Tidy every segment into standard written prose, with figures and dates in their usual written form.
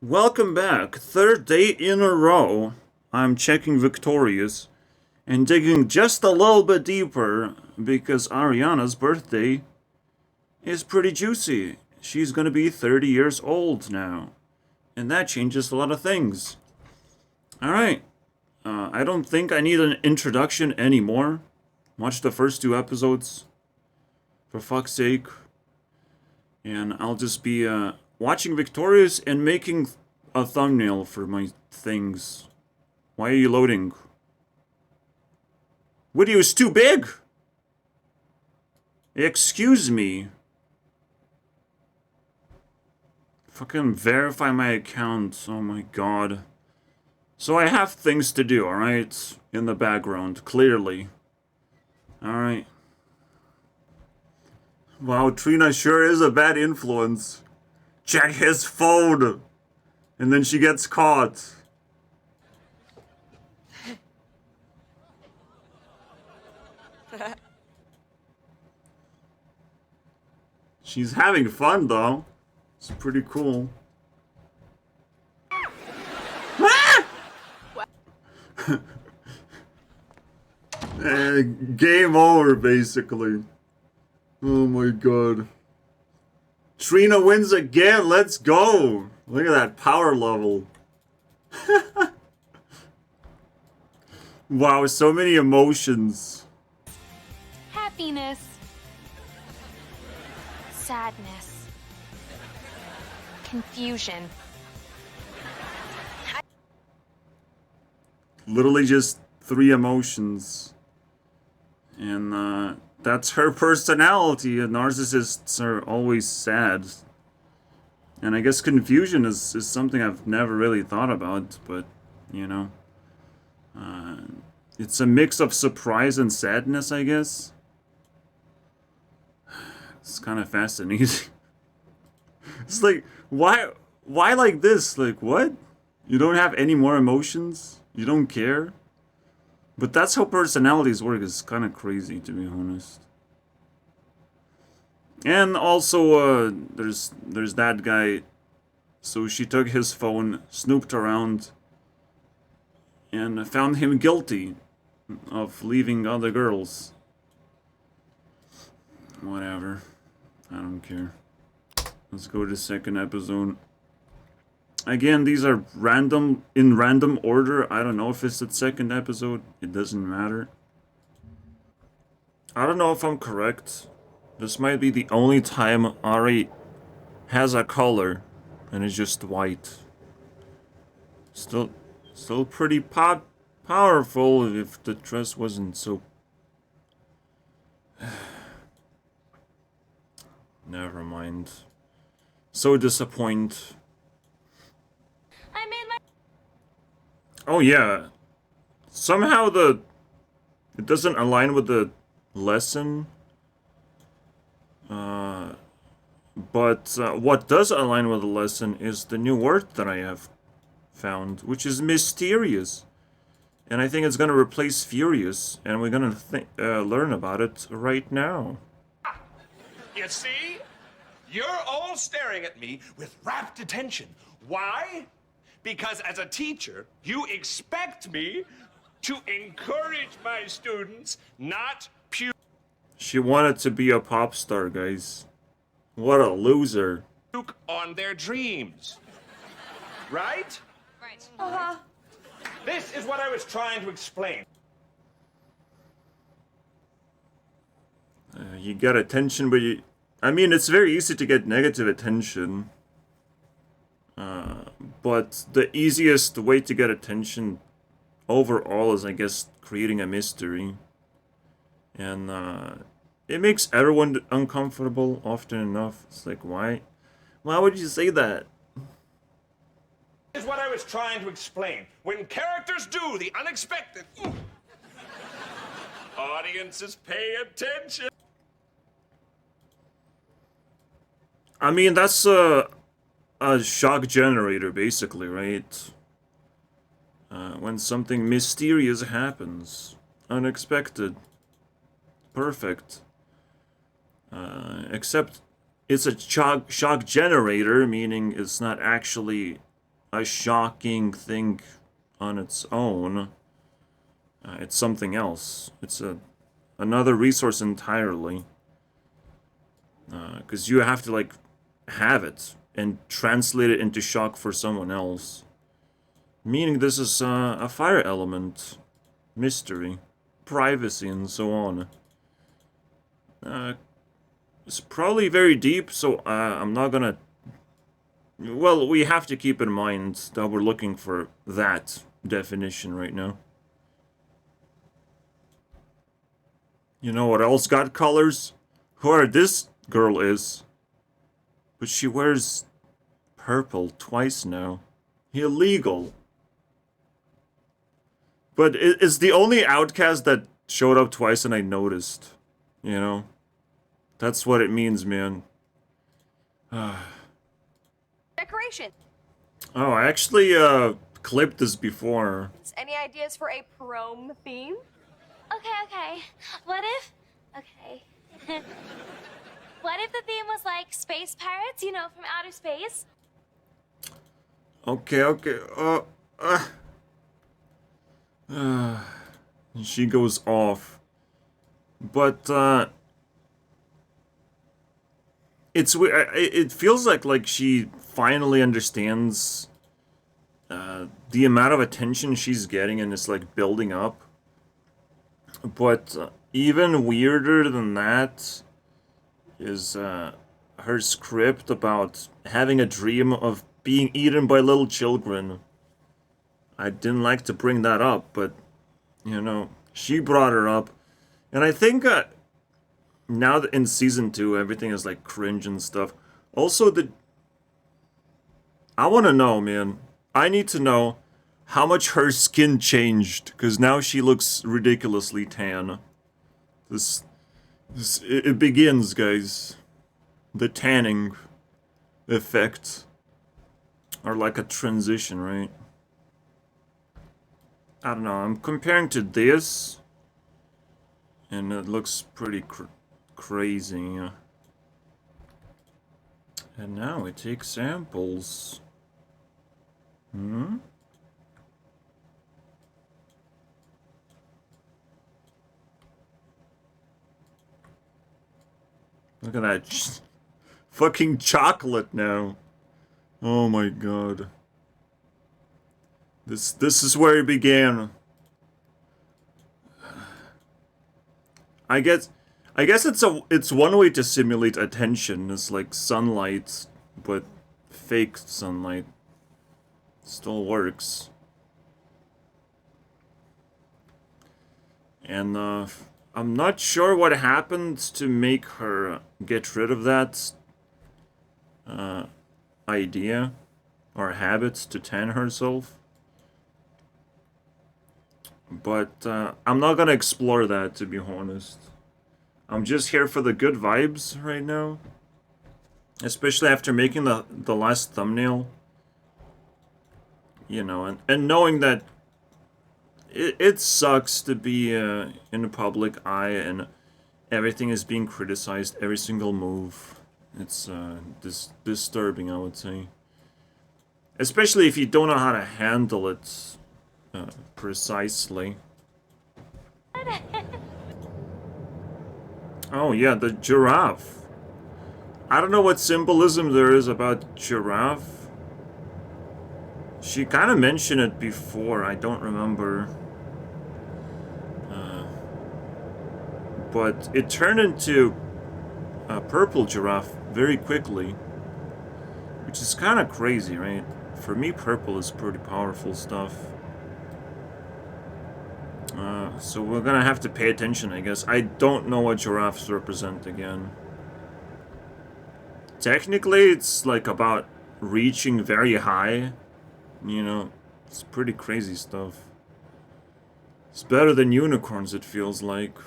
Welcome back. Third day in a row, I'm checking Victorious and digging just a little bit deeper because Ariana's birthday is pretty juicy. She's gonna be 30 years old now, and that changes a lot of things. Alright, I don't think I need an introduction anymore. Watch the first two episodes, for fuck's sake. And I'll just be watching Victorious and making a thumbnail for my things. Why are you loading? Video is too big! Excuse me. Fucking verify my account. Oh my god. So I have things to do, alright? In the background, clearly. Alright. Wow, Trina sure is a bad influence. Check his phone! And then she gets caught. She's having fun though. It's pretty cool. Game over, basically. Oh my god. Trina wins again, let's go! Look at that power level. Wow, so many emotions. Happiness. Sadness. Confusion. Literally just three emotions. And that's her personality. Narcissists are always sad. And I guess confusion is something I've never really thought about, but, you know. It's a mix of surprise and sadness, I guess. It's kind of fascinating. It's like, why like this? Like, what? You don't have any more emotions? You don't care? But that's how personalities work. It's kind of crazy, to be honest. And also, there's that guy. So she took his phone, snooped around, and found him guilty of leaving other girls. Whatever. I don't care. Let's go to the second episode. Again, these are in random order. I don't know if it's the second episode. It doesn't matter. I don't know if I'm correct. This might be the only time Ari has a color, and it's just white. Still pretty powerful if the dress wasn't so... Never mind. So disappointed. I made my. Oh yeah. Somehow it doesn't align with the lesson. But what does align with the lesson is the new word that I have found, which is mysterious. And I think it's gonna replace furious, and we're gonna learn about it right now. You see? You're all staring at me with rapt attention. Why? Because as a teacher, you expect me to encourage my students, not She wanted to be a pop star, guys. What a loser. puke on their dreams. Right? Right. This is what I was trying to explain. You get attention, but I mean, it's very easy to get negative attention. But the easiest way to get attention overall is, I guess, creating a mystery. And it makes everyone uncomfortable often enough. It's like, why? Why would you say that? This is what I was trying to explain. When characters do the unexpected, audiences pay attention. I mean, that's a shock generator, basically, right? When something mysterious happens. Unexpected. Perfect. Except it's a shock generator, meaning it's not actually a shocking thing on its own. It's something else. It's another resource entirely. Because you have to, like, have it and translate it into shock for someone else. Meaning this is a fire element, mystery, privacy, and so on. It's probably very deep, so I'm not gonna... Well, we have to keep in mind that we're looking for that definition right now. You know what else got colors? Whoever this girl is. But she wears purple twice now. Illegal. But it's the only outcast that showed up twice and I noticed. You know? That's what it means, man. Decoration. Oh, I actually clipped this before. Any ideas for a prom theme? Okay. What if... Okay. What if the theme was like space pirates, you know, from outer space? Okay. She goes off. But, it's weird. It feels like she finally understands the amount of attention she's getting and it's like building up. But even weirder than that is her script about having a dream of being eaten by little children. I didn't like to bring that up, but, you know, she brought her up. And I think now that in season 2, everything is like cringe and stuff. Also, I want to know, man. I need to know how much her skin changed, because now she looks ridiculously tan. It begins, guys. The tanning effect. Or like a transition, right? I don't know, I'm comparing to this, and it looks pretty crazy. And now we take samples. Look at that fucking chocolate now. Oh my god. This is where it began. I guess it's one way to simulate attention. It's like sunlight, but fake sunlight. Still works. And I'm not sure what happened to make her get rid of that idea or habit to tan herself. But I'm not gonna explore that, to be honest. I'm just here for the good vibes right now. Especially after making the last thumbnail. You know, and knowing that it sucks to be in the public eye and everything is being criticized, every single move. It's disturbing, I would say. Especially if you don't know how to handle it precisely. Oh yeah, the giraffe. I don't know what symbolism there is about giraffe. She kind of mentioned it before, I don't remember. But it turned into a purple giraffe very quickly. Which is kind of crazy, right? For me, purple is pretty powerful stuff. So we're gonna have to pay attention, I guess. I don't know what giraffes represent again. Technically, it's like about reaching very high. You know, it's pretty crazy stuff. It's better than unicorns, it feels like.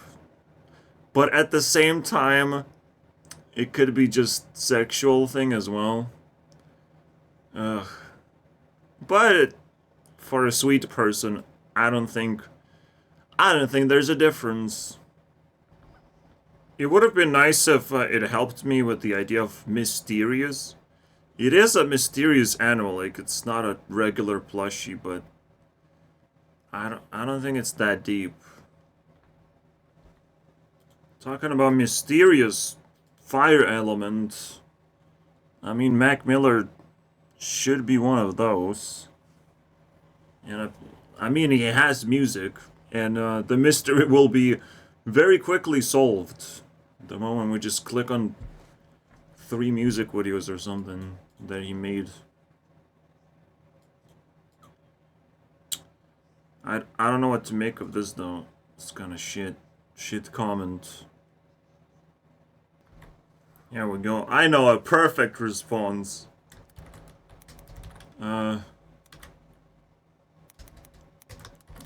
But at the same time, it could be just sexual thing as well. But for a sweet person, I don't think there's a difference. It would have been nice if it helped me with the idea of mysterious, It is a mysterious animal, like it's not a regular plushie, but I don't think it's that deep. Talking about mysterious fire elements. I mean, Mac Miller should be one of those. And I mean, he has music, and the mystery will be very quickly solved. The moment we just click on 3 music videos or something that he made. I don't know what to make of this though. It's kind of shit comment. Here we go. I know a perfect response.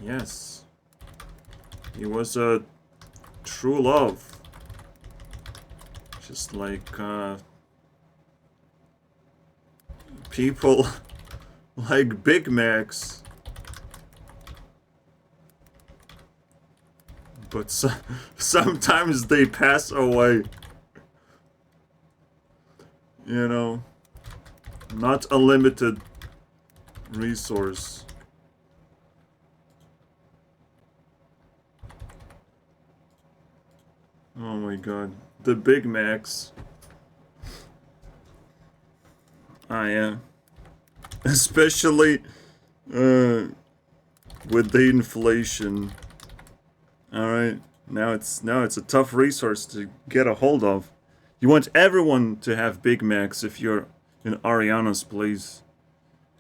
Yes. He was a true love. Just like, people like Big Macs. But sometimes they pass away. You know, not a limited resource. Oh my god. The Big Macs. Ah, yeah. Especially, with the inflation. Alright. Now it's a tough resource to get a hold of. You want everyone to have Big Macs if you're in Ariana's place.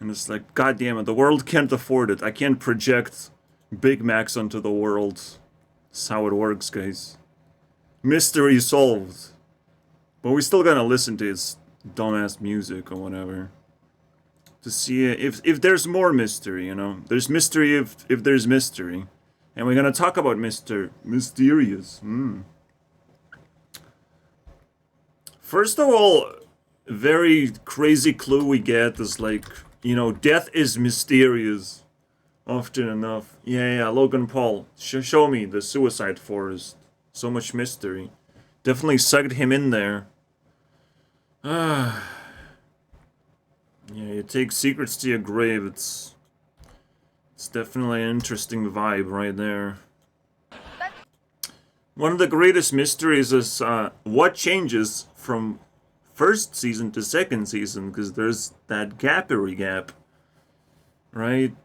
And it's like, god damn it, the world can't afford it. I can't project Big Macs onto the world. That's how it works, guys. Mystery solved. But we still gotta listen to his dumbass music or whatever. To see if there's more mystery, you know? There's mystery if there's mystery. And we're gonna talk about Mr. Mysterious. First of all, very crazy clue we get is like, you know, death is mysterious. Often enough. Yeah, Logan Paul. Show me the suicide forest. So much mystery. Definitely sucked him in there. Yeah, you take secrets to your grave. It's definitely an interesting vibe right there. One of the greatest mysteries is what changes from first season to second season, because there's that gap, right?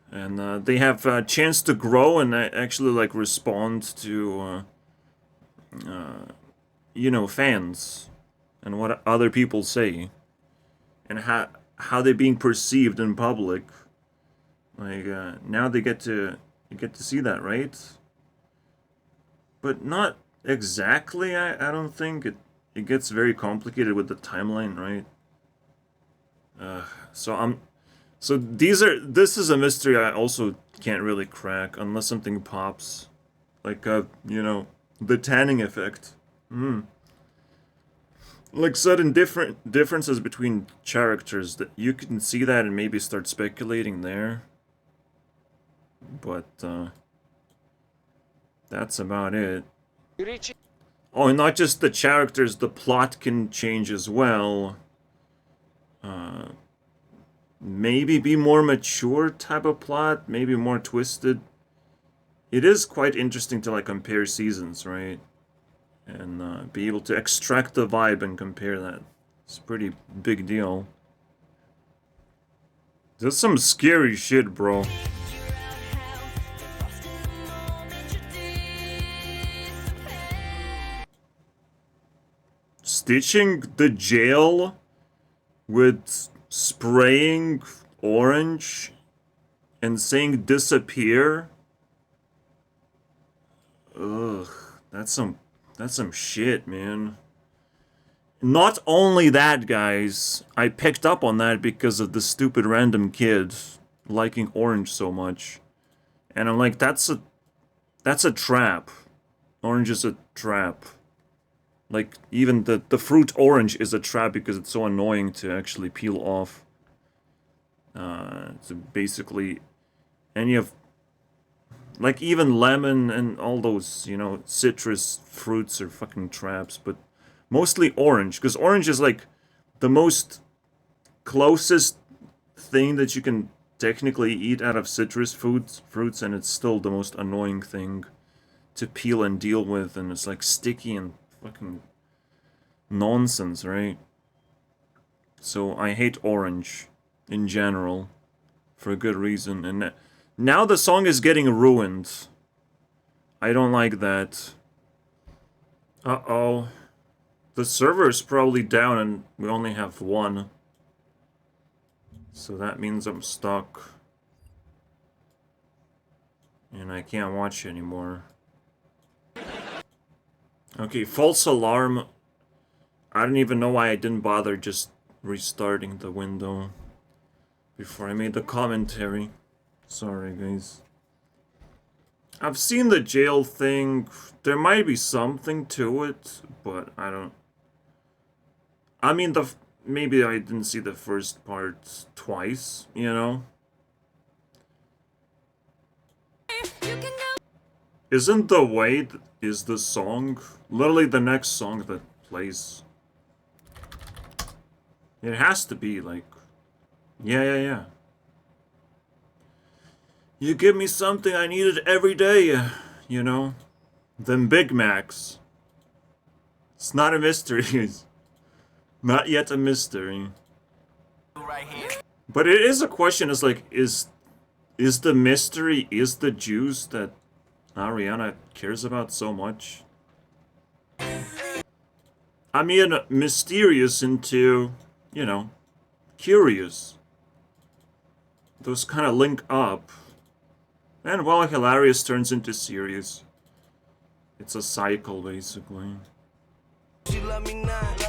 And they have a chance to grow and actually like respond to, you know, fans and what other people say, and how they're being perceived in public. Like now you get to see that, right? But not exactly. I don't think it gets very complicated with the timeline, right? So this is a mystery I also can't really crack unless something pops, like you know, the tanning effect. Like sudden differences between characters that you can see that and maybe start speculating there. But that's about it. Oh, and not just the characters, the plot can change as well. Maybe be more mature type of plot, maybe more twisted. It is quite interesting to like compare seasons, right? And be able to extract the vibe and compare that. It's a pretty big deal. That's some scary shit, bro. Stitching the jail with spraying orange and saying disappear. Ugh, that's some shit, man. Not only that, guys, I picked up on that because of the stupid random kid liking orange so much. And I'm like, that's a trap. Orange is a trap. Like, even the fruit orange is a trap because it's so annoying to actually peel off. So basically, any of... Like, even lemon and all those, you know, citrus fruits are fucking traps, but mostly orange, because orange is, like, the most closest thing that you can technically eat out of citrus fruits, and it's still the most annoying thing to peel and deal with, and it's like sticky and fucking nonsense, right? So I hate orange in general for a good reason, and now the song is getting ruined. I don't like that. Uh-oh. The server is probably down and we only have one. So that means I'm stuck. And I can't watch anymore. Okay, false alarm. I don't even know why I didn't bother just restarting the window before I made the commentary. Sorry, guys. I've seen the jail thing. There might be something to it, but I don't... I mean, maybe I didn't see the first part twice, you know? Isn't The Wait is the song? Literally the next song that plays. It has to be, like... Yeah. You give me something I needed every day, you know? Them Big Macs. It's not a mystery. Not yet a mystery. But it is a question, it's like, is the mystery, is the juice that Ariana cares about so much? I mean, mysterious into, you know, curious. Those kind of link up. And, well, hilarious turns into serious. It's a cycle, basically. She love me not,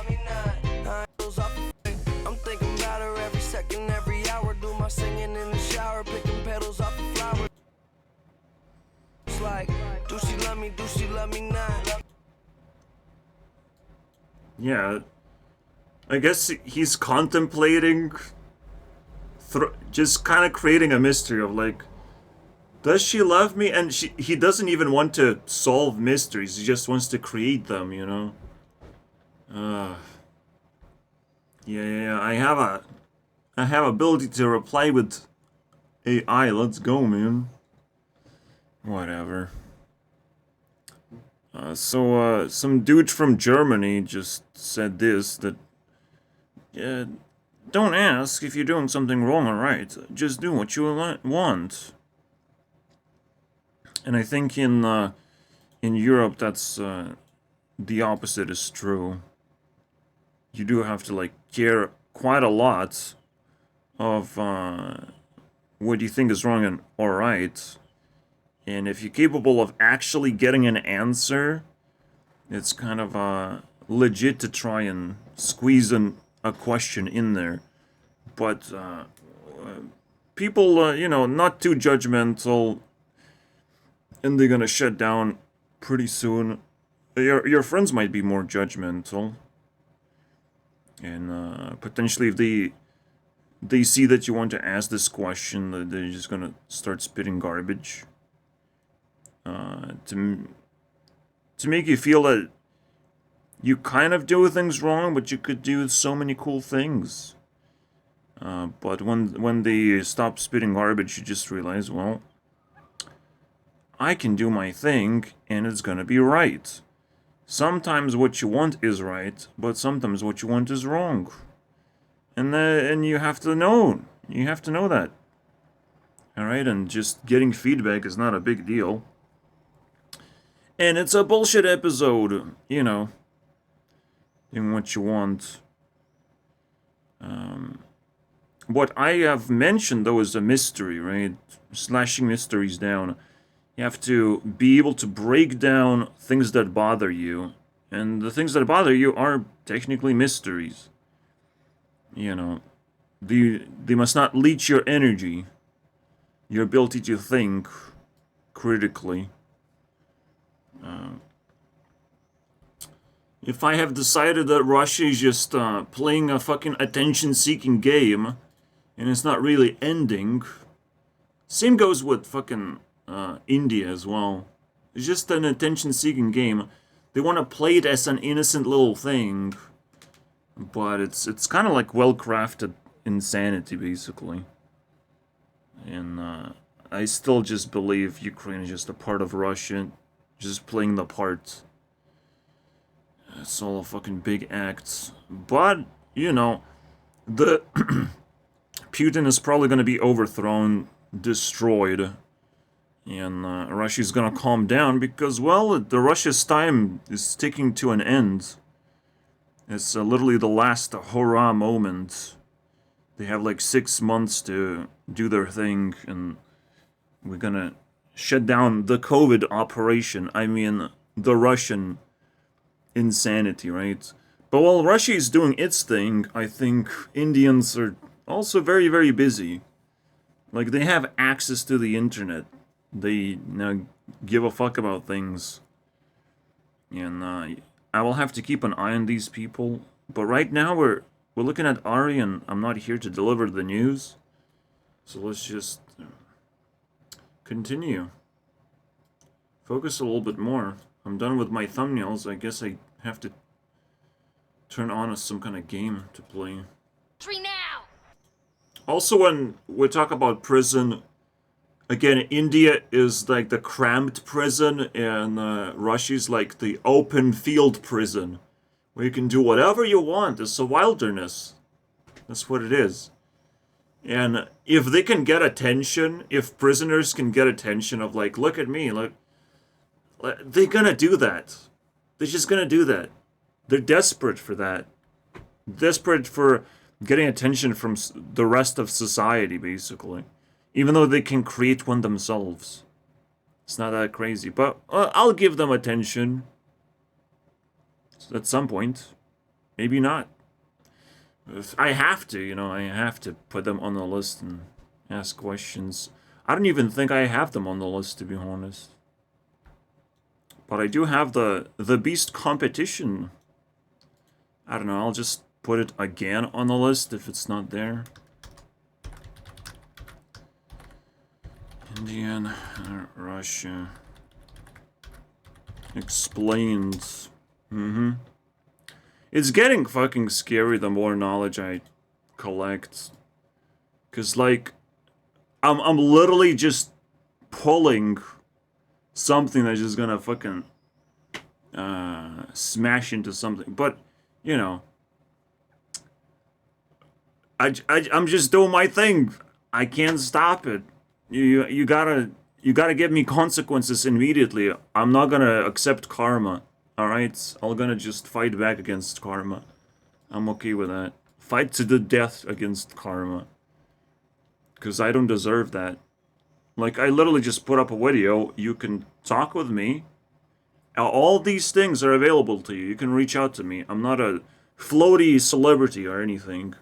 I'm thinking about her every second, every hour. Do my singing in the shower, picking petals off the flower. It's like, do she love me not? Yeah. I guess he's contemplating... just kind of creating a mystery of, like... Does she love me? And he doesn't even want to solve mysteries, he just wants to create them, you know? Yeah, I have ability to reply with AI, let's go, man. Whatever. Some dude from Germany just said this, that... don't ask if you're doing something wrong or right, just do what you want. And I think in Europe, that's, the opposite is true. You do have to, like, care quite a lot of, what you think is wrong and alright. And if you're capable of actually getting an answer, it's kind of, legit to try and squeeze a question in there. But, people, you know, not too judgmental, and they're gonna shut down pretty soon. Your friends might be more judgmental. And potentially if they see that you want to ask this question, they're just gonna start spitting garbage. To make you feel that you kind of do things wrong, but you could do so many cool things. But when they stop spitting garbage, you just realize, well, I can do my thing, and it's gonna be right. Sometimes what you want is right, but sometimes what you want is wrong. And you have to know. You have to know that. Alright, and just getting feedback is not a big deal. And it's a bullshit episode, you know. Doing what you want. What I have mentioned, though, is a mystery, right? Slashing mysteries down. You have to be able to break down things that bother you. And the things that bother you are technically mysteries. You know, they must not leach your energy. Your ability to think critically. If I have decided that Russia is just playing a fucking attention-seeking game, and it's not really ending, same goes with fucking India as well. It's just an attention-seeking game. They want to play it as an innocent little thing. But it's kind of like well-crafted insanity, basically. And I still just believe Ukraine is just a part of Russia, just playing the part. It's all a fucking big act. But, you know, the Putin is probably going to be overthrown, destroyed, and Russia's going to calm down because, well, the Russia's time is ticking to an end. It's literally the last hurrah moment. They have like 6 months to do their thing, and we're gonna shut down the COVID operation. I mean, the Russian insanity, right? But while Russia is doing its thing, I think Indians are also very, very busy. Like, they have access to the internet. They now give a fuck about things. And I will have to keep an eye on these people. But right now we're looking at Ari, and I'm not here to deliver the news. So let's just continue. Focus a little bit more. I'm done with my thumbnails. I guess I have to turn on some kind of game to play. Now! Also, when we talk about prison, again, India is like the cramped prison, and Russia's like the open field prison, where you can do whatever you want. It's a wilderness. That's what it is. And if they can get attention, if prisoners can get attention of like, look at me, look, they're gonna do that. They're just gonna do that. They're desperate for that. Desperate for getting attention from the rest of society, basically. Even though they can create one themselves. It's not that crazy. But I'll give them attention. At some point. Maybe not. I have to, you know, I have to put them on the list and ask questions. I don't even think I have them on the list, to be honest. But I do have the Beast competition. I don't know, I'll just put it again on the list if it's not there. Indian, Russia. Explained. It's getting fucking scary the more knowledge I collect. Cause like, I'm literally just pulling something that's just gonna fucking smash into something. But, you know, I'm just doing my thing. I can't stop it. You gotta give me consequences immediately. I'm not gonna accept karma. Alright? I'm gonna just fight back against karma. I'm okay with that. Fight to the death against karma. Because I don't deserve that. Like, I literally just put up a video. You can talk with me. All these things are available to you. You can reach out to me. I'm not a floaty celebrity or anything.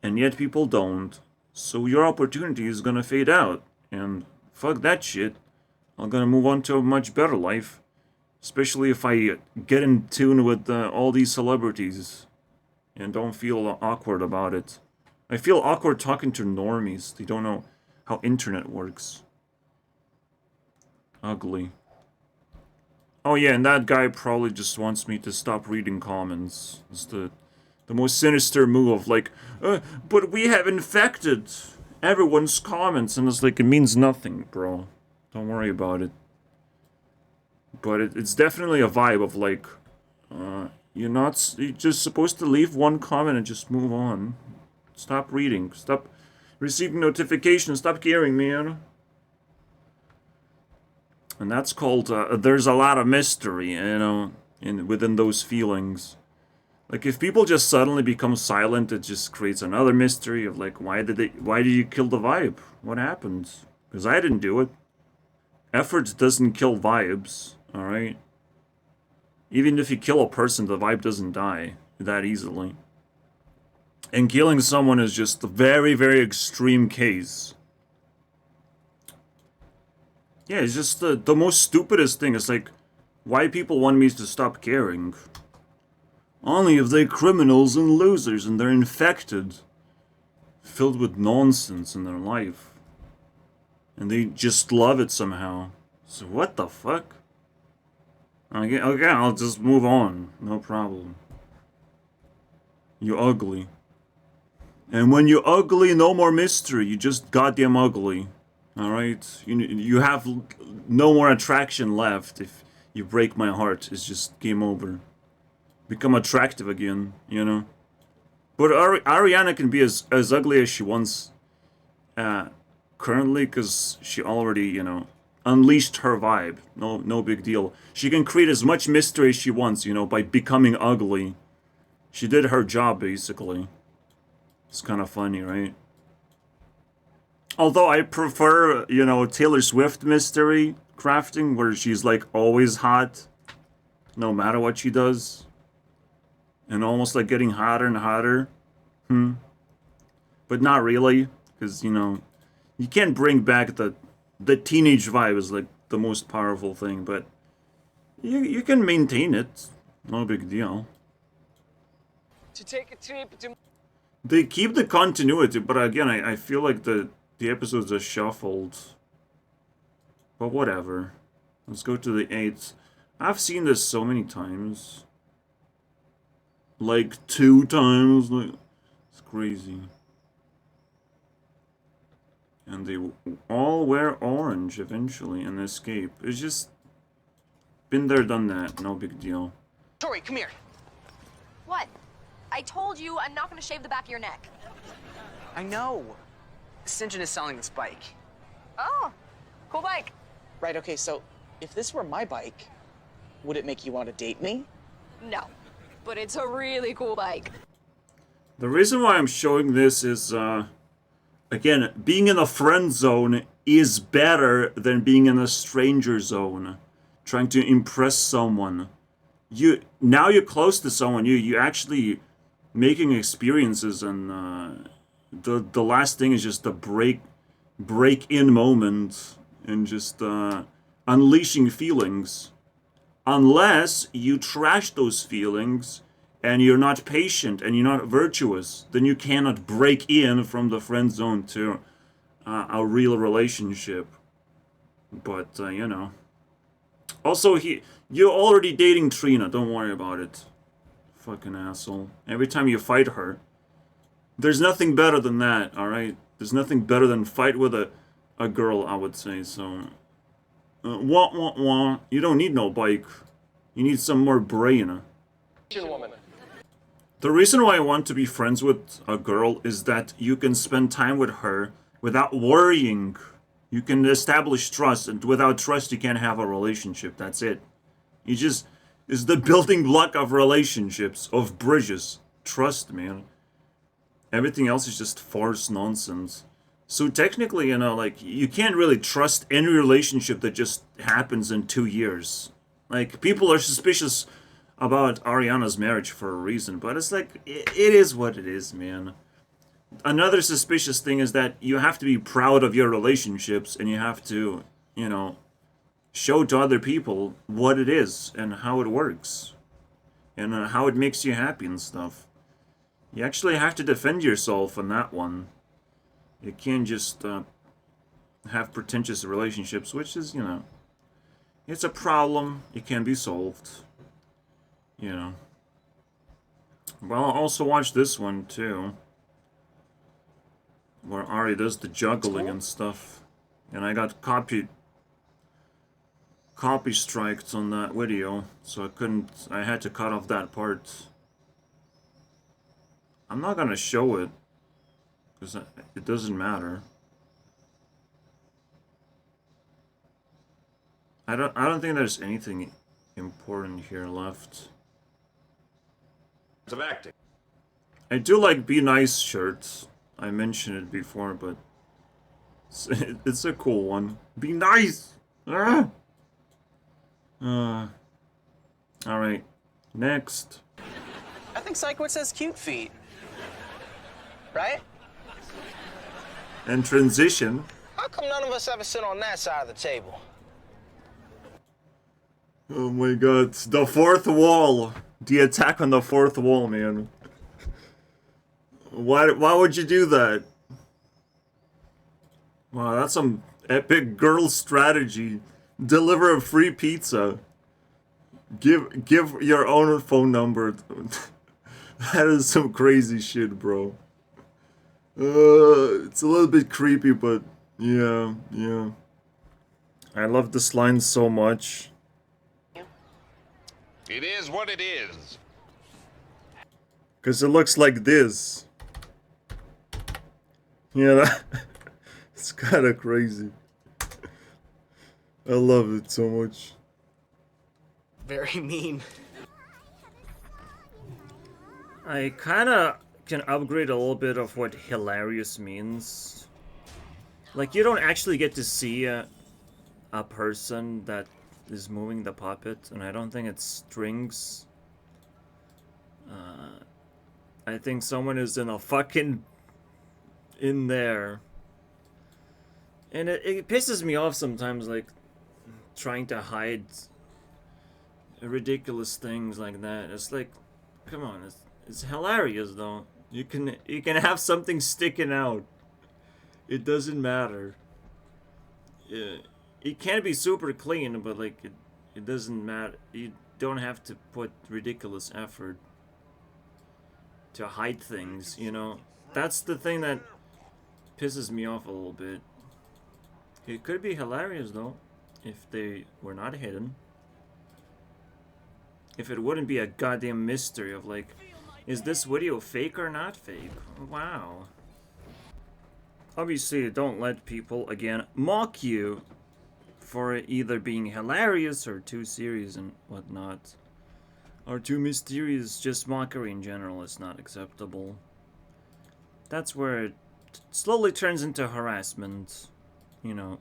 And yet people don't. So your opportunity is gonna fade out. And fuck that shit. I'm gonna move on to a much better life. Especially if I get in tune with all these celebrities. And don't feel awkward about it. I feel awkward talking to normies. They don't know how internet works. Ugly. Oh yeah, and that guy probably just wants me to stop reading comments. It's the most sinister move, like, but we have infected everyone's comments, and it's like, it means nothing, bro. Don't worry about it. But it's definitely a vibe of like, you're just supposed to leave one comment and just move on. Stop reading. Stop receiving notifications. Stop caring, man. And that's called, there's a lot of mystery, you know, within those feelings. Like, if people just suddenly become silent, it just creates another mystery of like, why did you kill the vibe? What happened? Because I didn't do it. Effort doesn't kill vibes, alright? Even if you kill a person, the vibe doesn't die that easily. And killing someone is just a very, very extreme case. Yeah, it's just the most stupidest thing. It's like, why people want me to stop caring? Only if they're criminals and losers and they're infected. Filled with nonsense in their life. And they just love it somehow. So what the fuck? Okay, I'll just move on. No problem. You ugly. And when you ugly, no more mystery. You just goddamn ugly. Alright? You have no more attraction left if you break my heart. It's just game over. Become attractive again, you know? But Ariana can be as ugly as she wants currently, because she already, you know, unleashed her vibe. No big deal. She can create as much mystery as she wants, you know, by becoming ugly. She did her job, basically. It's kind of funny, right? Although I prefer, you know, Taylor Swift mystery crafting, where she's like always hot, no matter what she does. And almost like getting hotter and hotter. But not really, because, you know, you can't bring back the teenage vibe is like the most powerful thing, but you can maintain it. No big deal. To take a trip to... They keep the continuity, but again, I feel like the episodes are shuffled. But whatever. Let's go to the 8th. I've seen this so many times. Like 2 times. Like, it's crazy. And they all wear orange eventually and escape. It's just... been there, done that. No big deal. Tori, come here. What? I told you I'm not gonna shave the back of your neck. I know. St. John is selling this bike. Oh, cool bike. Right, okay, so if this were my bike, would it make you want to date me? No, but it's a really cool bike. The reason why I'm showing this is, again, being in a friend zone is better than being in a stranger zone. Trying to impress someone. Now you're close to someone, you actually making experiences, and the last thing is just a break-in moment and just unleashing feelings. Unless you trash those feelings and you're not patient and you're not virtuous, then you cannot break in from the friend zone to a real relationship. But, you know. Also, you're already dating Trina, don't worry about it. Fucking asshole. Every time you fight her, there's nothing better than that, alright? There's nothing better than fight with a girl, I would say, so... wah, wah, wah. You don't need no bike. You need some more brain. The reason why I want to be friends with a girl is that you can spend time with her without worrying. You can establish trust, and without trust you can't have a relationship. That's it. It's the building block of relationships, of bridges. Trust, man. Everything else is just farce nonsense. So technically, you know, like, you can't really trust any relationship that just happens in 2 years. Like, people are suspicious about Ariana's marriage for a reason, but it's like, it is what it is, man. Another suspicious thing is that you have to be proud of your relationships, and you have to, you know, show to other people what it is and how it works. And how it makes you happy and stuff. You actually have to defend yourself on that one. You can't just have pretentious relationships, which is, you know, it's a problem. It can be solved. You know. Well, I'll also watch this one, too. Where Ari does the juggling and stuff. And I got copy striked on that video, so I had to cut off that part. I'm not gonna show it, because it doesn't matter. I don't think there's anything important here left. Of acting. I do like Be Nice shirts. I mentioned it before, but it's a cool one. Be nice! Ah! Alright. Next. I think Psychwitz has cute feet. Right? And transition. How come none of us ever sit on that side of the table? Oh my god. The fourth wall. The attack on the fourth wall, man. Why would you do that? Wow, that's some epic girl strategy. Deliver a free pizza. Give your own phone number. That is some crazy shit, bro. It's a little bit creepy, but yeah, yeah. I love this line so much. It is what it is. Because it looks like this. Yeah, it's kind of crazy. I love it so much. Very mean. I kind of can upgrade a little bit of what hilarious means. Like, you don't actually get to see a person that is moving the puppet, and I don't think it's strings. I think someone is in there. And it pisses me off sometimes, like, trying to hide ridiculous things like that. It's like, come on, it's hilarious though. You can have something sticking out. It doesn't matter. It can be super clean, but like it doesn't matter. You don't have to put ridiculous effort to hide things, you know. That's the thing that pisses me off a little bit. It could be hilarious though if they were not hidden. If it wouldn't be a goddamn mystery of like, is this video fake or not fake? Wow. Obviously, don't let people, again, mock you for either being hilarious or too serious and whatnot. Or too mysterious. Just mockery in general is not acceptable. That's where it slowly turns into harassment, you know.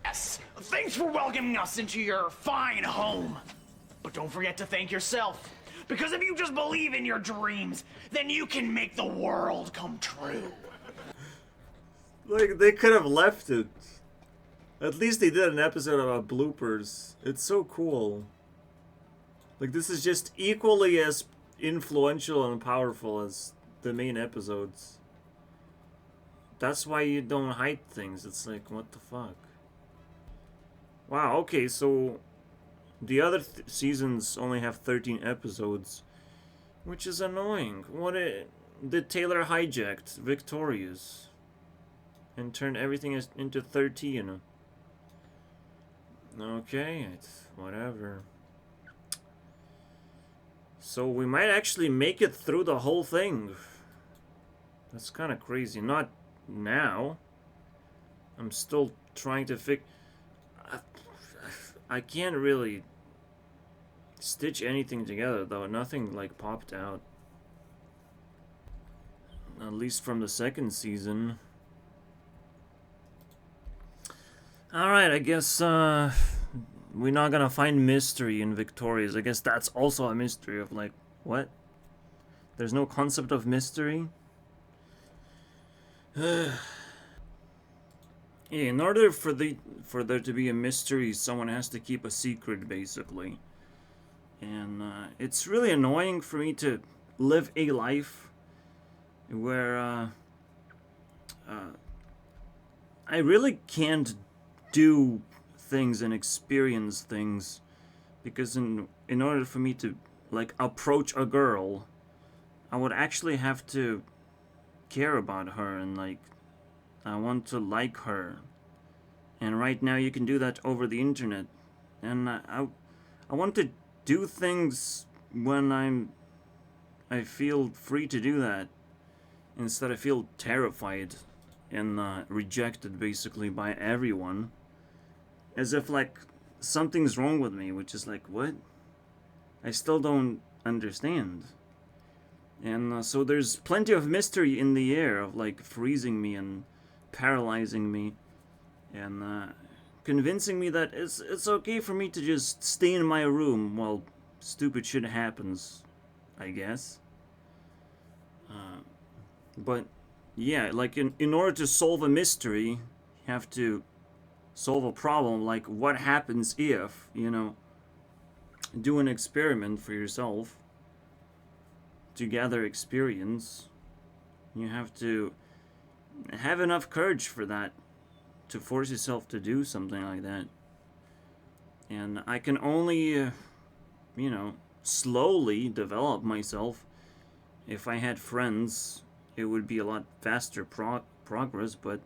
Yes, thanks for welcoming us into your fine home. But don't forget to thank yourself. Because if you just believe in your dreams, then you can make the world come true. Like, they could have left it. At least they did an episode about bloopers. It's so cool. Like, this is just equally as influential and powerful as the main episodes. That's why you don't hide things. It's like, what the fuck? Wow, okay, so the other seasons only have 13 episodes, which is annoying. Did Taylor hijacked Victorious and turned everything into 13? Okay, it's whatever. So we might actually make it through the whole thing. That's kind of crazy. Not now. I'm still trying to fix. I can't really stitch anything together though. Nothing like popped out. At least from the second season. Alright, I guess we're not gonna find mystery in Victorious. I guess that's also a mystery of like, what? There's no concept of mystery? Yeah, in order for there to be a mystery, someone has to keep a secret, basically. And it's really annoying for me to live a life where I really can't do things and experience things, because in order for me to like approach a girl, I would actually have to care about her and like I want to like her. And right now you can do that over the internet. And I want to do things when I feel free to do that. Instead I feel terrified and rejected basically by everyone. As if like something's wrong with me, which is like, what? I still don't understand. And so there's plenty of mystery in the air of like freezing me and paralyzing me and convincing me that it's okay for me to just stay in my room while stupid shit happens, I guess. But yeah, like in order to solve a mystery, you have to solve a problem. Like, what happens if, you know, do an experiment for yourself to gather experience. You have to have enough courage for that, to force yourself to do something like that. And I can only, you know, slowly develop myself. If I had friends, it would be a lot faster progress, but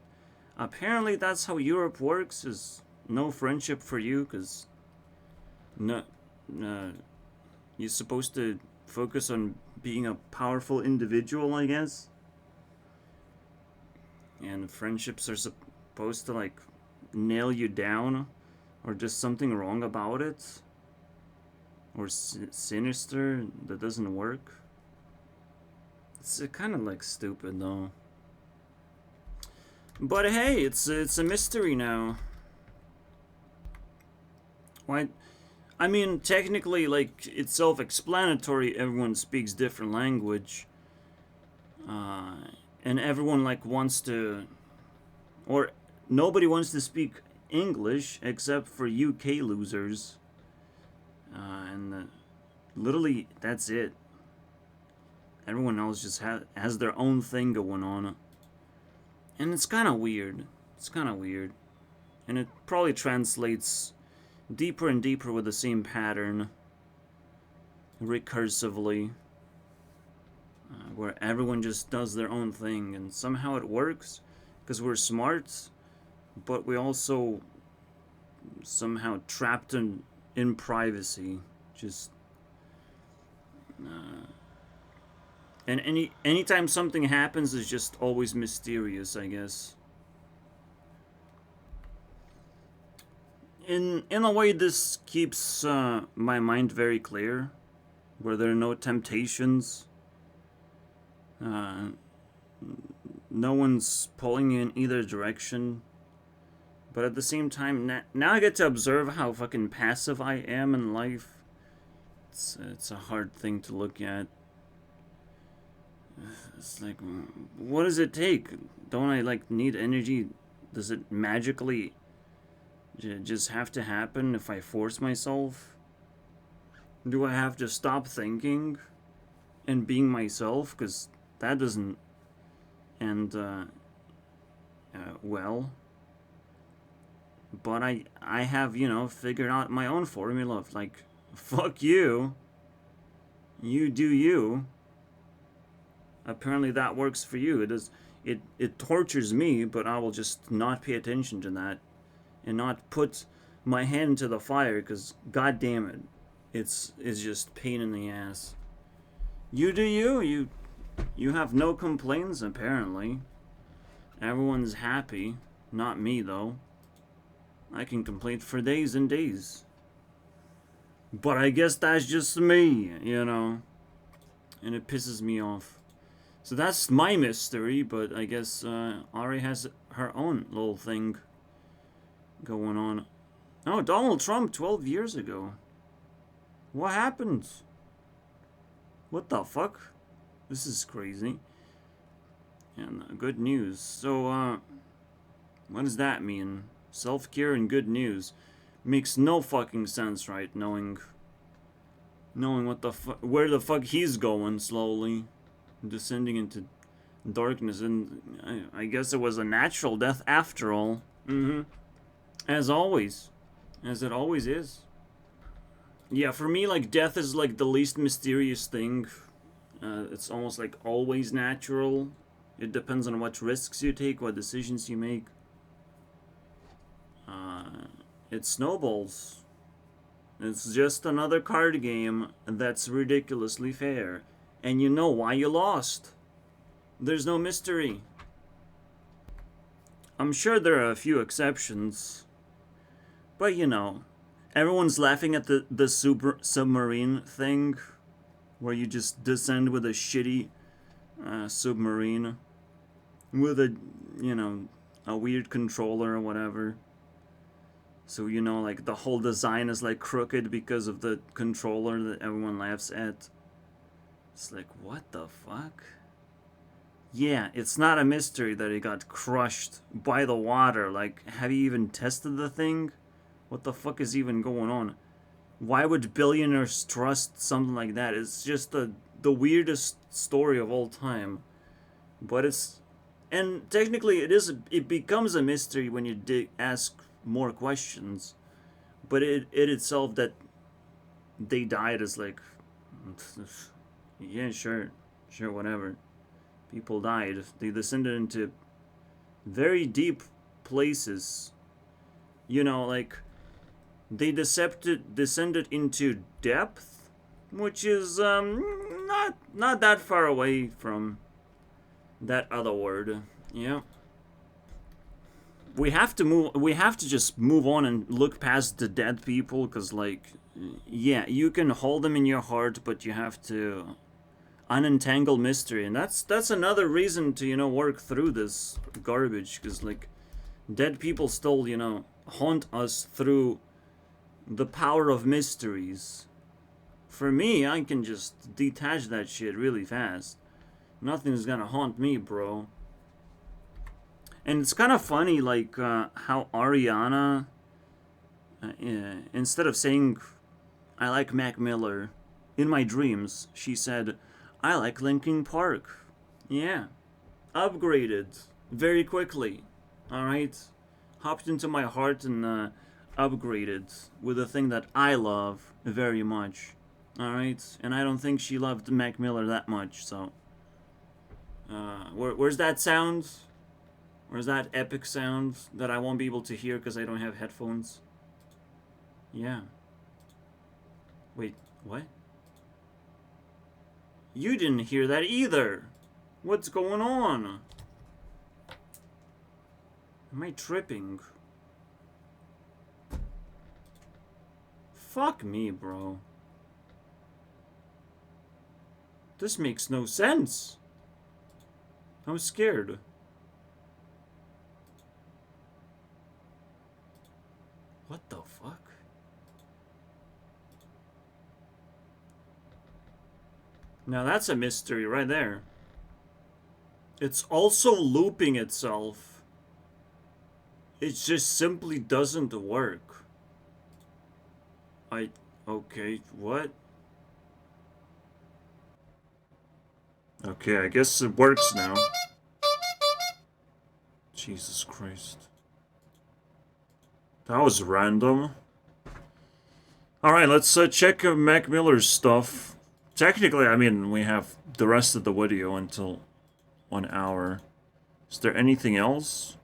apparently that's how Europe works, is no friendship for you, because no, you're supposed to focus on being a powerful individual, I guess. And friendships are supposed to, like, nail you down, or just something wrong about it, or sinister, that doesn't work. It's kind of, like, stupid, though. But hey, it's a mystery now. Why? I mean, technically, like, it's self-explanatory. Everyone speaks different language, and everyone, like, wants to, or nobody wants to speak English except for UK losers, and literally that's it. Everyone else just has their own thing going on, and it's kind of weird. It's kind of weird, and it probably translates deeper and deeper with the same pattern, recursively, where everyone just does their own thing, and somehow it works because we're smart, but we also somehow trapped in privacy. Just and anytime something happens is just always mysterious, I guess. In a way, this keeps my mind very clear, where there are no temptations. No one's pulling you in either direction. But at the same time, now I get to observe how fucking passive I am in life. It's a hard thing to look at. It's like, what does it take? Don't I, like, need energy? Does it magically just have to happen if I force myself? Do I have to stop thinking and being myself? Because that doesn't end well. But I have, you know, figured out my own formula of, like, fuck you. You do you. Apparently that works for you. It tortures me, but I will just not pay attention to that and not put my hand to the fire, because god damn it, it's just pain in the ass. You do you. You have no complaints, apparently. Everyone's happy. Not me, though. I can complain for days and days. But I guess that's just me, you know. And it pisses me off. So that's my mystery, but I guess Ari has her own little thing going on. Oh, Donald Trump 12 years ago. What happened? What the fuck? This is crazy. And good news. So, what does that mean? Self-care and good news. Makes no fucking sense, right? Knowing what the where the fuck he's going slowly. Descending into darkness, and I guess it was a natural death after all. As always. As it always is. Yeah, for me, like, death is, like, the least mysterious thing. It's almost, like, always natural. It depends on what risks you take, what decisions you make. It snowballs. It's just another card game that's ridiculously fair. And you know why you lost. There's no mystery. I'm sure there are a few exceptions. But you know, everyone's laughing at the submarine thing, where you just descend with a shitty submarine with a, you know, a weird controller or whatever. So, you know, like, the whole design is, like, crooked because of the controller that everyone laughs at. It's like, what the fuck? Yeah, it's not a mystery that it got crushed by the water. Like, have you even tested the thing? What the fuck is even going on? Why would billionaires trust something like that? It's just the weirdest story of all time. But it's... And technically it becomes a mystery when you ask more questions. But it itself, that they died, is like Yeah, sure. Sure, whatever. People died. They descended into very deep places. You know, like, they descended into depth, which is, not that far away from that other word. Yeah. We have to just move on and look past the dead people, because, like, yeah, you can hold them in your heart, but you have to unentangle mystery, and that's another reason to, you know, work through this garbage, because, like, dead people still, you know, haunt us through the power of mysteries. For me, I can just detach that shit really fast. Nothing's gonna haunt me, bro. And it's kind of funny, like, how Ariana, instead of saying, I like Mac Miller, in my dreams, she said, I like Linkin Park. Yeah. Upgraded. Very quickly. Alright? Hopped into my heart and, upgraded with a thing that I love very much. Alright? And I don't think she loved Mac Miller that much, so... where's that sound? Where's that epic sound that I won't be able to hear because I don't have headphones? Yeah. Wait, what? You didn't hear that either! What's going on? Am I tripping? Fuck me, bro. This makes no sense. I'm scared. What the fuck? Now that's a mystery right there. It's also looping itself. It just simply doesn't work. Okay, what? Okay, I guess it works now. Jesus Christ. That was random. Alright, let's check Mac Miller's stuff. Technically, I mean, we have the rest of the video until 1 hour. Is there anything else?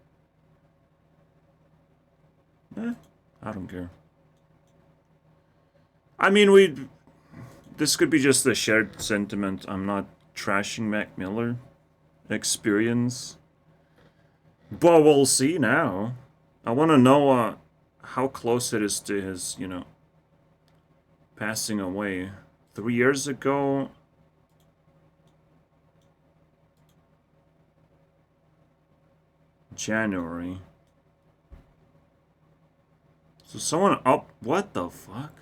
I don't care. I mean, this could be just a shared sentiment. I'm not trashing Mac Miller experience. But we'll see now. I want to know how close it is to his, you know, passing away. 3 years ago. January. So someone up... What the fuck?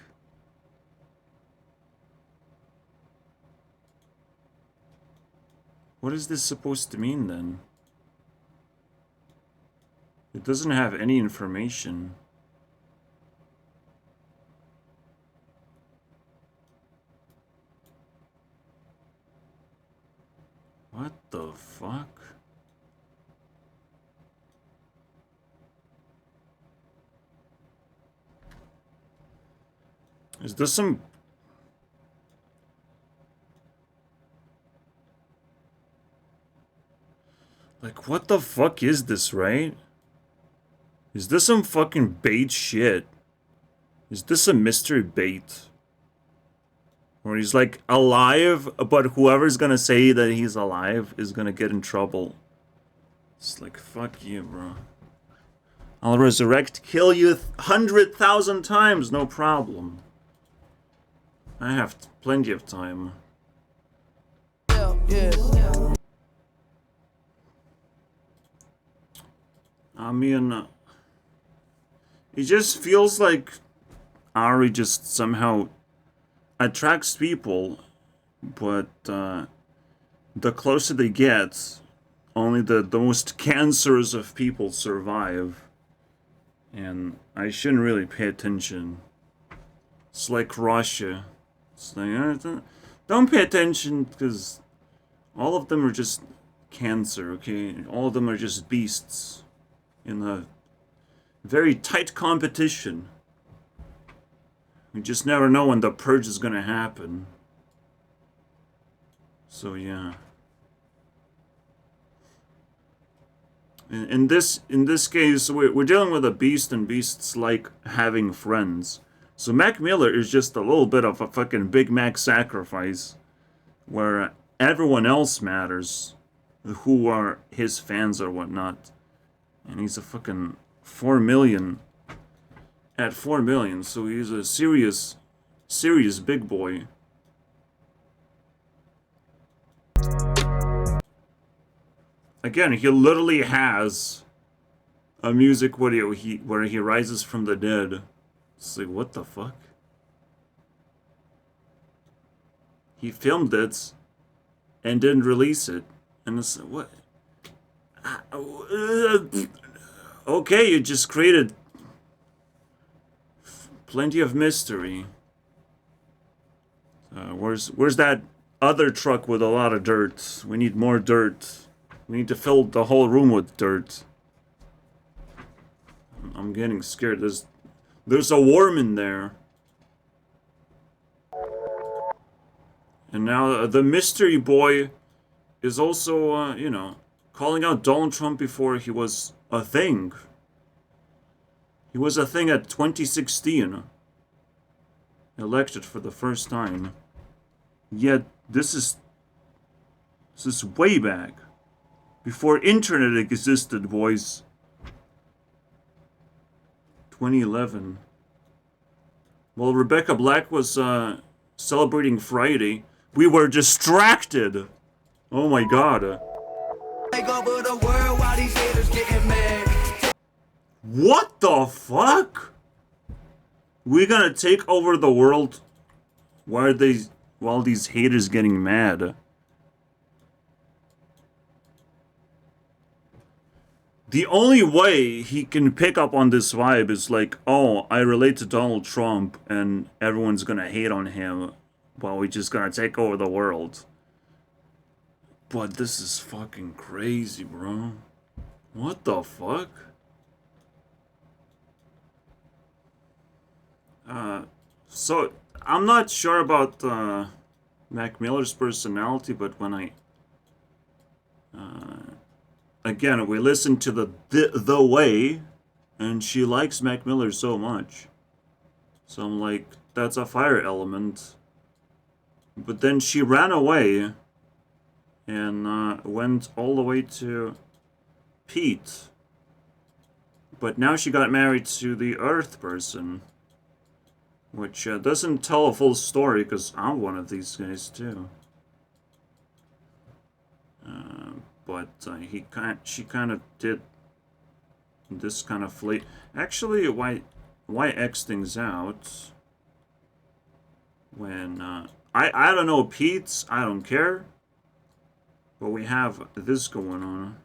What is this supposed to mean then? It doesn't have any information. What the fuck? Is this some... Like, what the fuck is this, right? Is this some fucking bait shit? Is this a mystery bait? Where he's like alive, but whoever's gonna say that he's alive is gonna get in trouble. It's like, fuck you, bro. I'll resurrect, kill you 100,000 times, no problem. I have plenty of time. Yeah. I mean, it just feels like Ari just somehow attracts people, but the closer they get, only the most cancerous of people survive. And I shouldn't really pay attention. It's like Russia. It's like, don't pay attention, because all of them are just cancer, okay? All of them are just beasts in a very tight competition. We just never know when the purge is gonna happen. So yeah. In this case, we're dealing with a beast, and beasts like having friends. So Mac Miller is just a little bit of a fucking Big Mac sacrifice, where everyone else matters, who are his fans or whatnot. And he's a fucking 4 million. At 4 million, so he's a serious big boy. Again, he literally has a music video where he rises from the dead. It's like, what the fuck? He filmed it and didn't release it. And it's what? Okay, you just created plenty of mystery. Where's that other truck with a lot of dirt? We need more dirt. We need to fill the whole room with dirt. I'm getting scared. There's a worm in there. And now the mystery boy is also, you know, calling out Donald Trump before he was a thing. He was a thing at 2016. Elected for the first time. Yet this is way back. Before internet existed, boys. 2011. While Rebecca Black was celebrating Friday, we were distracted. Oh my god. Take over the world while these haters getting mad. What the fuck? We're gonna take over the world while these haters getting mad. The only way he can pick up on this vibe is like, oh, I relate to Donald Trump and everyone's gonna hate on him while we're just gonna take over the world. But this is fucking crazy, bro. What the fuck? So, I'm not sure about Mac Miller's personality, but when I... again, we listened to the Way, and she likes Mac Miller so much. So I'm like, that's a fire element. But then she ran away, and went all the way to Pete. But now she got married to the Earth person. Which doesn't tell a full story, because I'm one of these guys too. But she kind of did this kind of flate. Actually, why X things out? When I don't know Pete's, I don't care. But we have this going on.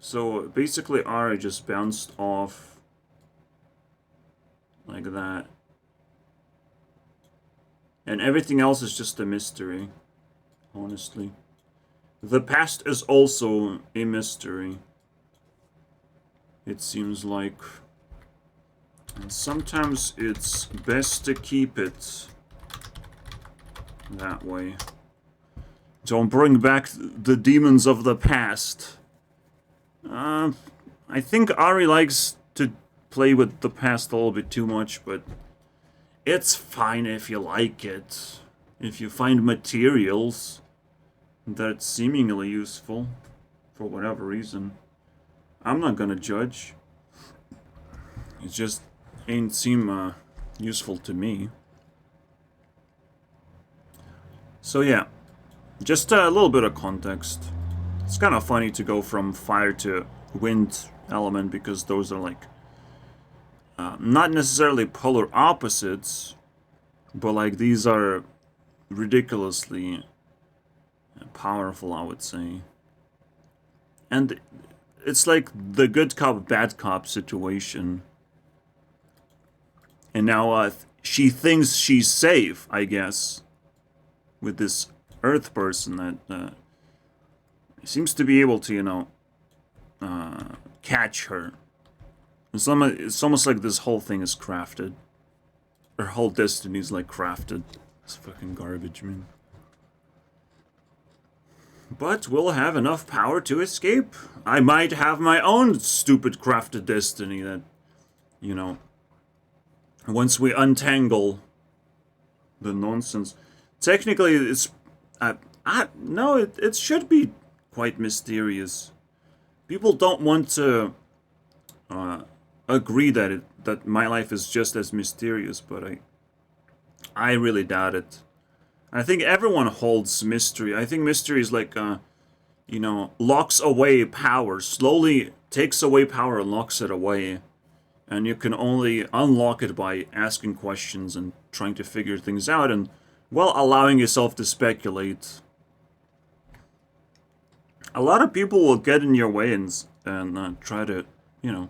So basically Ari just bounced off like that. And everything else is just a mystery, honestly. The past is also a mystery, it seems like. And sometimes it's best to keep it that way. Don't bring back the demons of the past. I think Ari likes to play with the past a little bit too much, but it's fine if you like it. If you find materials that's seemingly useful for whatever reason. I'm not gonna judge. It just ain't seem useful to me. So yeah, just a little bit of context. It's kind of funny to go from fire to wind element because those are like not necessarily polar opposites, but like these are ridiculously powerful, I would say. And it's like the good cop, bad cop situation. And now she thinks she's safe, I guess, with this Earth person that seems to be able to, you know, catch her It's almost like this whole thing is crafted. Her whole destiny is like crafted. It's fucking garbage, man. But we'll have enough power to escape. I might have my own stupid crafted destiny that, you know, once we untangle the nonsense. Technically, it's... no, it should be quite mysterious. People don't want to agree that my life is just as mysterious, but I really doubt it. I think everyone holds mystery. I think mystery is like, you know, locks away power. Slowly takes away power and locks it away. And you can only unlock it by asking questions and trying to figure things out and, well, allowing yourself to speculate. A lot of people will get in your way and try to, you know,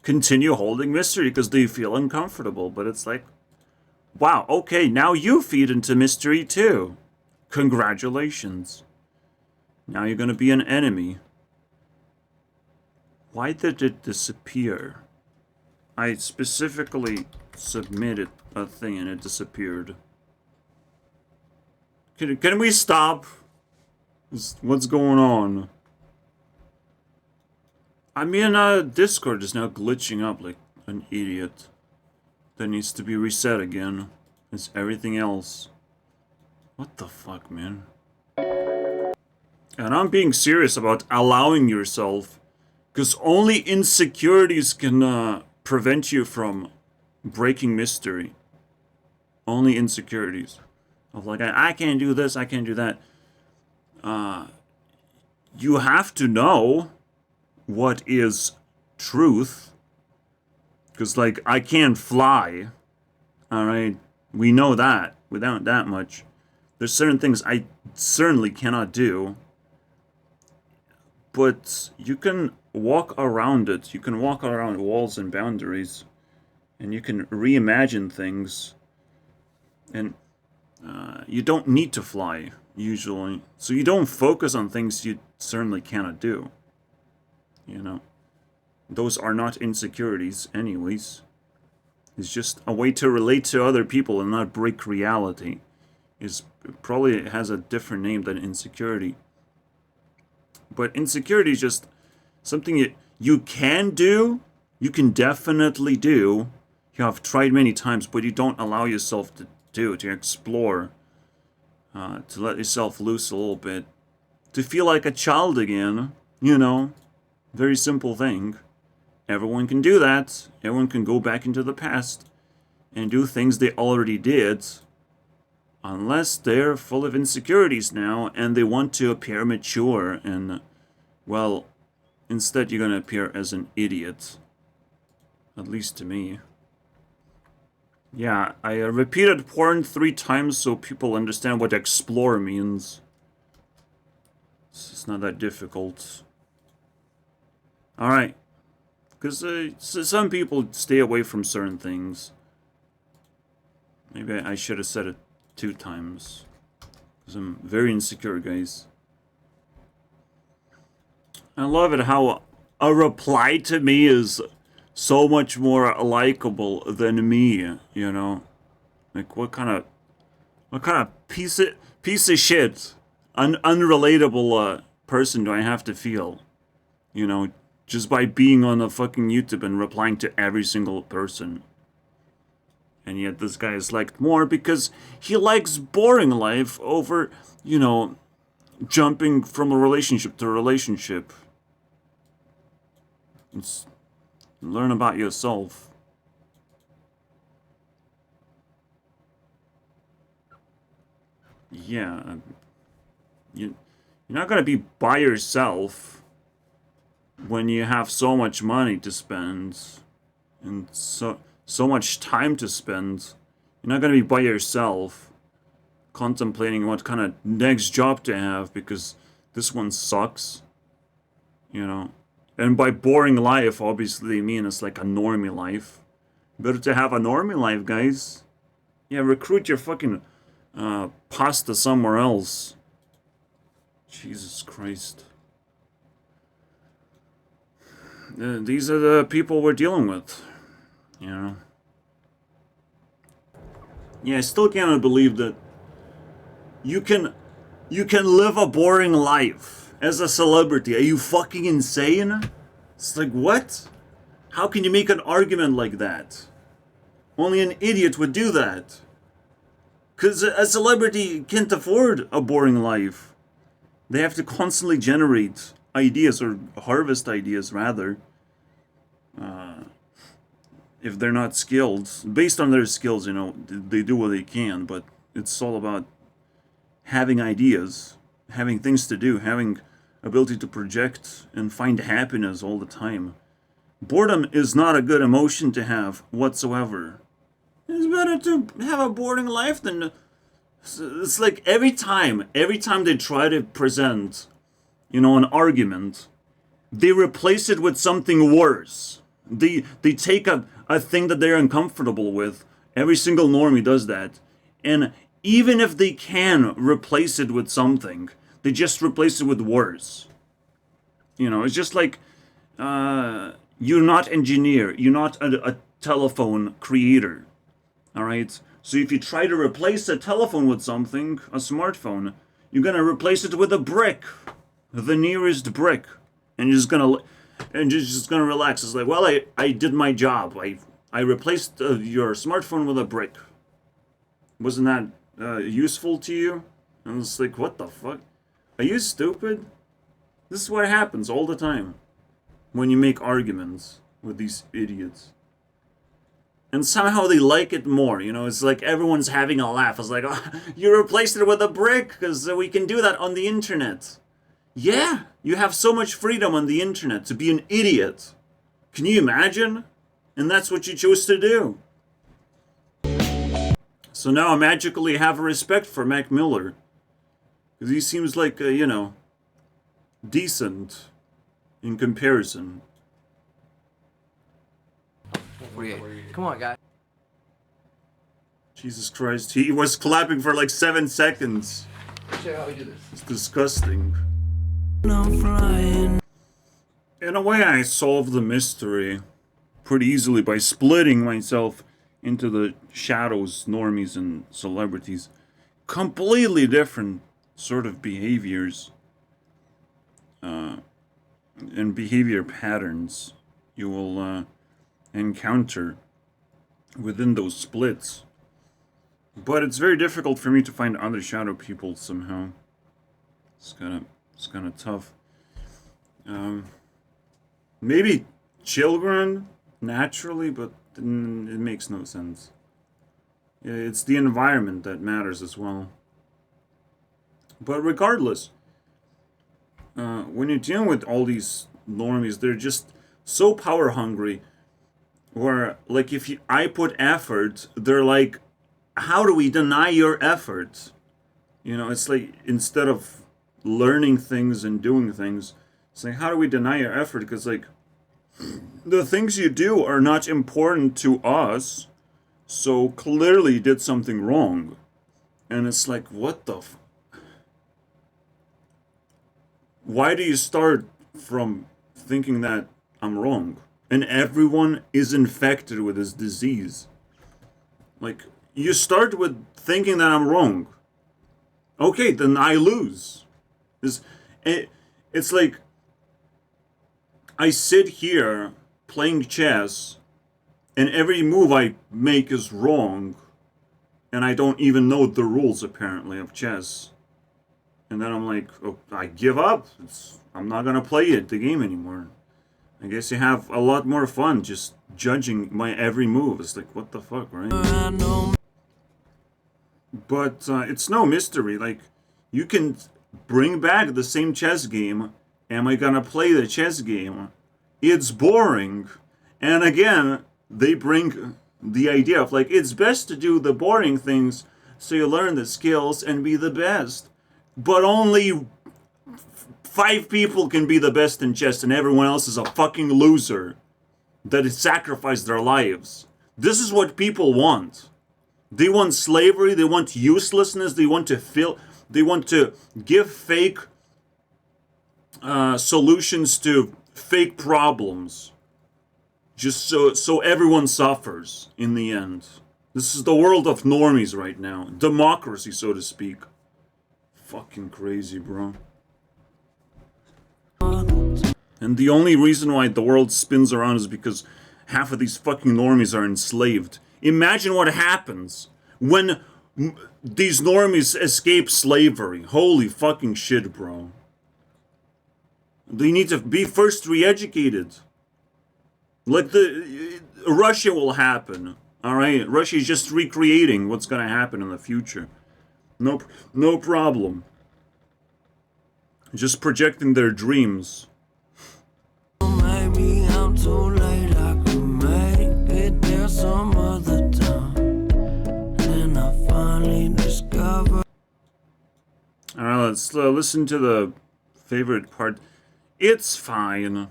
continue holding mystery because they feel uncomfortable. But it's like, wow, okay, now you feed into mystery too. Congratulations. Now you're gonna be an enemy. Why did it disappear? I specifically submitted a thing and it disappeared. Can we stop? What's going on? I mean, Discord is now glitching up like an idiot. That needs to be reset again. It's everything else. What the fuck, man? And I'm being serious about allowing yourself, because only insecurities can prevent you from breaking mystery. Only insecurities. Of like, I can't do this, I can't do that. You have to know what is truth. Because, like, I can't fly. Alright? We know that. Without that much. There's certain things I certainly cannot do. But you can walk around it. You can walk around walls and boundaries. And you can reimagine things. And you don't need to fly, usually. So you don't focus on things you certainly cannot do. You know? Those are not insecurities, anyways. It's just a way to relate to other people and not break reality. It probably has a different name than insecurity. But insecurity is just something you can do, you can definitely do. You have tried many times, but you don't allow yourself to do, to explore, to let yourself loose a little bit, to feel like a child again, you know. Very simple thing. Everyone can do that. Everyone can go back into the past and do things they already did. Unless they're full of insecurities now and they want to appear mature and, well, instead you're gonna appear as an idiot. At least to me. Yeah, I repeated porn 3 times so people understand what explore means. It's not that difficult. Alright. Because some people stay away from certain things. Maybe I should have said it 2 times. Because I'm very insecure, guys. I love it how a reply to me is so much more likable than me, you know? Like, what kind of piece of shit, unrelatable person do I have to feel? You know, just by being on a fucking YouTube and replying to every single person. And yet this guy is liked more because he likes boring life over, you know, jumping from a relationship to a relationship. Learn about yourself. Yeah. You're not gonna be by yourself when you have so much money to spend and so much time to spend. You're not gonna be by yourself contemplating what kind of next job to have because this one sucks. You know? And by boring life, obviously, I mean it's like a normie life. Better to have a normie life, guys. Yeah, recruit your fucking pasta somewhere else. Jesus Christ. these are the people we're dealing with, you know. Yeah, I still cannot believe that you can live a boring life as a celebrity. Are you fucking insane? It's like, what? How can you make an argument like that? Only an idiot would do that. Because a celebrity can't afford a boring life. They have to constantly generate ideas, or harvest ideas, rather. If they're not skilled. Based on their skills, you know, they do what they can, but it's all about having ideas, having things to do, having ability to project and find happiness all the time. Boredom is not a good emotion to have whatsoever. It's better to have a boring life than... It's like every time they try to present, you know, an argument, they replace it with something worse. They take a thing that they're uncomfortable with. Every single normie does that. And even if they can replace it with something, they just replace it with worse. You know, it's just like, you're not engineer, you're not a telephone creator. Alright? So if you try to replace a telephone with something, a smartphone, you're gonna replace it with a brick. The nearest brick. And you're just gonna relax. It's like, well, I did my job. I replaced your smartphone with a brick. Wasn't that useful to you? And it's like, what the fuck? Are you stupid? This is what happens all the time when you make arguments with these idiots. And somehow they like it more, you know, it's like everyone's having a laugh. It's like, oh, you replaced it with a brick because we can do that on the internet. Yeah, you have so much freedom on the internet to be an idiot. Can you imagine? And that's what you chose to do. So now I magically have a respect for Mac Miller. Because he seems like, you know, decent in comparison. 48. Come on, guys. Jesus Christ, he was clapping for like 7 seconds. Show you how we do this. It's disgusting. I'm flying. In a way, I solved the mystery pretty easily by splitting myself into the shadows, normies, and celebrities. Completely different sort of behaviors and behavior patterns you will encounter within those splits. But it's very difficult for me to find other shadow people somehow. It's kind of tough. Maybe children naturally, but it makes no sense. It's the environment that matters as well. But regardless, when you're dealing with all these normies, they're just so power hungry. Where, like, if I put effort, they're like, how do we deny your effort? You know, it's like, instead of learning things and doing things, it's like, how do we deny your effort? Because, like, the things you do are not important to us, so clearly you did something wrong. And it's like, what the why do you start from thinking that I'm wrong? And everyone is infected with this disease. Like, you start with thinking that I'm wrong. Okay, then I lose. It's like, I sit here playing chess, and every move I make is wrong, and I don't even know the rules, apparently, of chess. And then I'm like, oh, I give up. I'm not gonna play the game anymore. I guess you have a lot more fun just judging my every move. It's like, what the fuck, right? But it's no mystery. Like, you can bring back the same chess game. Am I gonna play the chess game? It's boring. And again, they bring the idea of, like, it's best to do the boring things so you learn the skills and be the best. But only 5 people can be the best in chess, and everyone else is a fucking loser that has sacrificed their lives. This is what people want. They want slavery, they want uselessness, they want to give fake solutions to fake problems. Just so everyone suffers in the end. This is the world of normies right now. Democracy, so to speak. Fucking crazy, bro. And the only reason why the world spins around is because half of these fucking normies are enslaved. Imagine what happens when these normies escape slavery. Holy fucking shit, bro. They need to be first re-educated. Like Russia will happen. Alright? Russia is just recreating what's gonna happen in the future. No problem. Just projecting their dreams. Maybe I'm too late, I could make it there some other time. Then I finally discovered. Alright, let's listen to the favorite part. It's fine.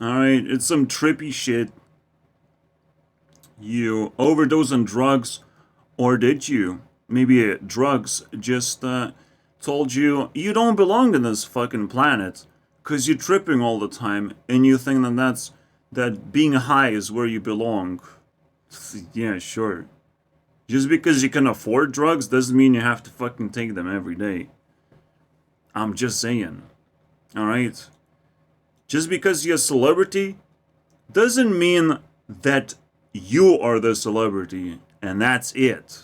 Alright, it's some trippy shit. You overdose on drugs, or did you? Maybe drugs just told you you don't belong in this fucking planet, cause you're tripping all the time, and you think that being high is where you belong. Yeah, sure. Just because you can afford drugs doesn't mean you have to fucking take them every day. I'm just saying. Alright? Just because you're a celebrity doesn't mean that you are the celebrity and that's it.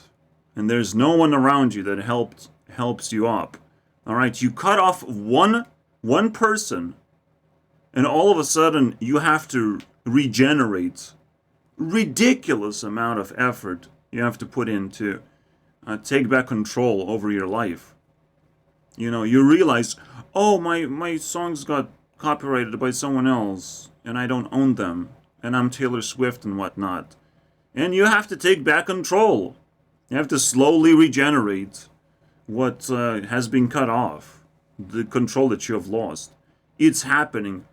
And there's no one around you that helps you up. Alright, you cut off one person and all of a sudden you have to regenerate. Ridiculous amount of effort you have to put in to take back control over your life. You know, you realize, oh, my songs got copyrighted by someone else, and I don't own them, and I'm Taylor Swift and whatnot. And you have to take back control. You have to slowly regenerate what has been cut off, the control that you have lost. It's happening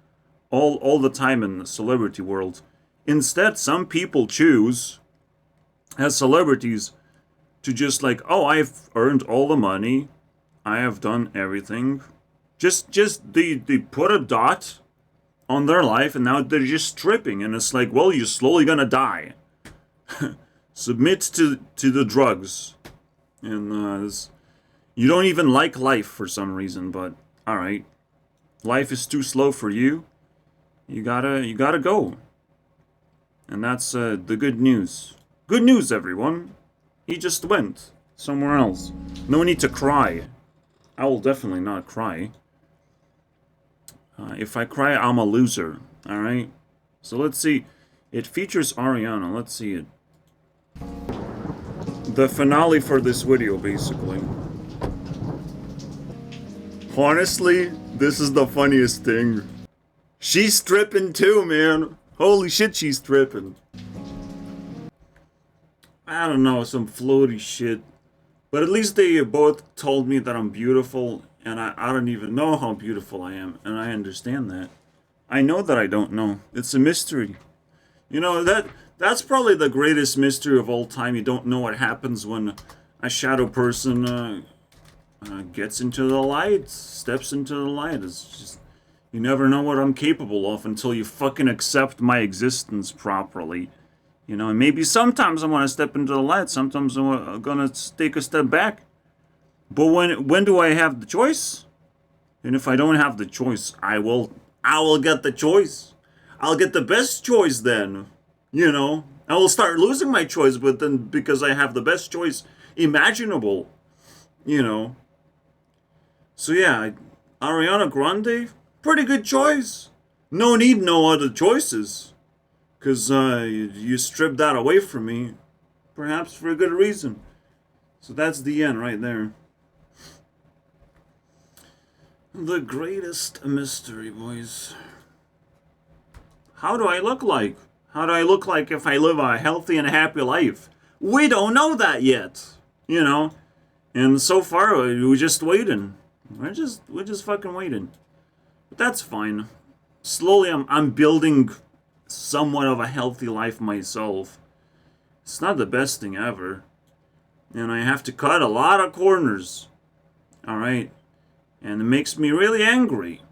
all the time in the celebrity world. Instead, some people choose, as celebrities, to just like, oh, I've earned all the money, I have done everything. Just they put a dot on their life and now they're just stripping, and it's like, well, you're slowly gonna die. Submit to the drugs. And you don't even like life for some reason, but alright. Life is too slow for you. You gotta go. And that's the good news. Good news, everyone. He just went somewhere else. No need to cry. I will definitely not cry. If I cry, I'm a loser. Alright? So let's see. It features Ariana. Let's see it. The finale for this video, basically. Honestly, this is the funniest thing. She's stripping too, man. Holy shit, she's stripping. I don't know, some floaty shit. But at least they both told me that I'm beautiful, and I don't even know how beautiful I am, and I understand that. I know that I don't know. It's a mystery. You know, that's probably the greatest mystery of all time. You don't know what happens when a shadow person gets into the light, steps into the light. It's just, you never know what I'm capable of until you fucking accept my existence properly. You know, and maybe sometimes I'm gonna step into the light, sometimes I'm gonna take a step back. But when do I have the choice? And if I don't have the choice, I will get the choice. I'll get the best choice then. You know, I will start losing my choice, but then because I have the best choice imaginable, you know. So yeah, Ariana Grande, pretty good choice. No need no other choices. Because you stripped that away from me, perhaps for a good reason. So that's the end right there. The greatest mystery, boys. How do I look like? How do I look like if I live a healthy and happy life? We don't know that yet, you know. And so far, we're just waiting. We're just fucking waiting. But that's fine. Slowly, I'm building somewhat of a healthy life myself. It's not the best thing ever. And I have to cut a lot of corners. Alright? And it makes me really angry.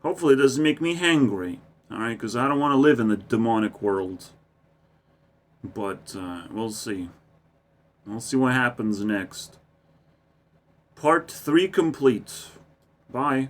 Hopefully it doesn't make me hangry. Alright, because I don't want to live in the demonic world. But, we'll see. We'll see what happens next. Part 3 complete. Bye.